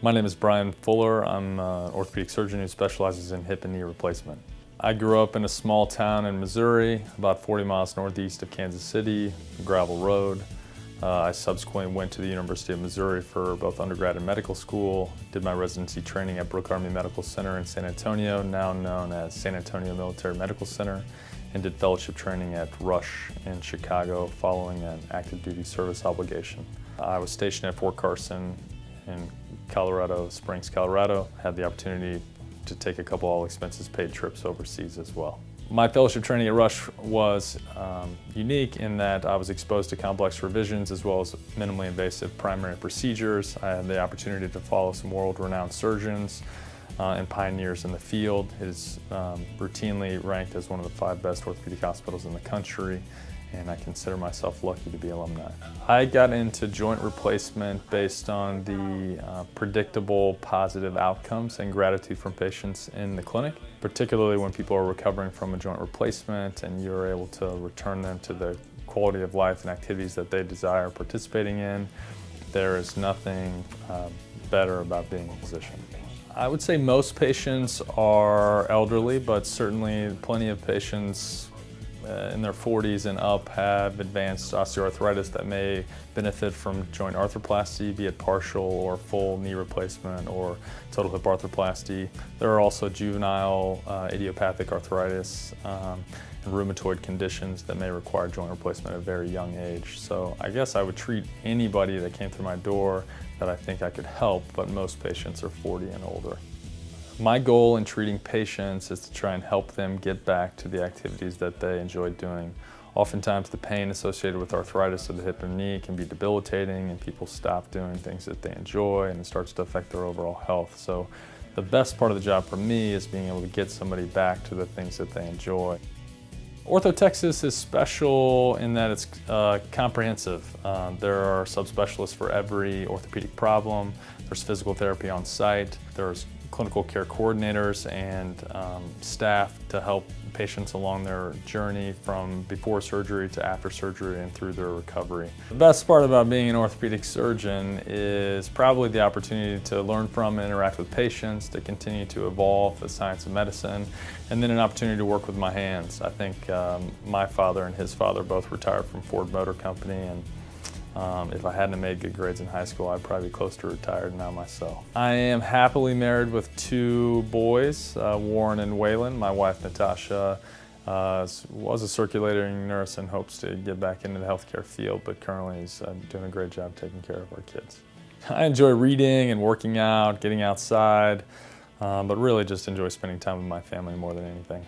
My name is Brian Fuller. I'm an orthopedic surgeon who specializes in hip and knee replacement. I grew up in a small town in Missouri, about 40 miles northeast of Kansas City, gravel road. I subsequently went to the University of Missouri for both undergrad and medical school, did my residency training at Brooke Army Medical Center in San Antonio, now known as San Antonio Military Medical Center, and did fellowship training at Rush in Chicago following an active duty service obligation. I was stationed at Fort Carson in Colorado Springs, Colorado. Had the opportunity to take a couple all expenses paid trips overseas as well. My fellowship training at Rush was unique in that I was exposed to complex revisions as well as minimally invasive primary procedures. I had the opportunity to follow some world-renowned surgeons and pioneers in the field. It is routinely ranked as one of the 5 best orthopedic hospitals in the country, and I consider myself lucky to be alumni. I got into joint replacement based on the predictable positive outcomes and gratitude from patients in the clinic, particularly when people are recovering from a joint replacement and you're able to return them to the quality of life and activities that they desire participating in. There is nothing better about being a physician. I would say most patients are elderly, but certainly plenty of patients in their 40s and up have advanced osteoarthritis that may benefit from joint arthroplasty, be it partial or full knee replacement or total hip arthroplasty. There are also juvenile idiopathic arthritis and rheumatoid conditions that may require joint replacement at a very young age. So I guess I would treat anybody that came through my door that I think I could help, but most patients are 40 and older. My goal in treating patients is to try and help them get back to the activities that they enjoy doing. Oftentimes the pain associated with arthritis of the hip and knee can be debilitating and people stop doing things that they enjoy and it starts to affect their overall health. So the best part of the job for me is being able to get somebody back to the things that they enjoy. OrthoTexas is special in that it's comprehensive. There are subspecialists for every orthopedic problem. There's physical therapy on site. There's clinical care coordinators and staff to help patients along their journey from before surgery to after surgery and through their recovery. The best part about being an orthopedic surgeon is probably the opportunity to learn from and interact with patients, to continue to evolve the science of medicine, and then an opportunity to work with my hands. I think my father and his father both retired from Ford Motor Company, and if I hadn't made good grades in high school, I'd probably be close to retired now myself. I am happily married with 2 boys, Warren and Waylon. My wife, Natasha, was a circulating nurse and hopes to get back into the healthcare field, but currently is doing a great job taking care of our kids. I enjoy reading and working out, getting outside, but really just enjoy spending time with my family more than anything.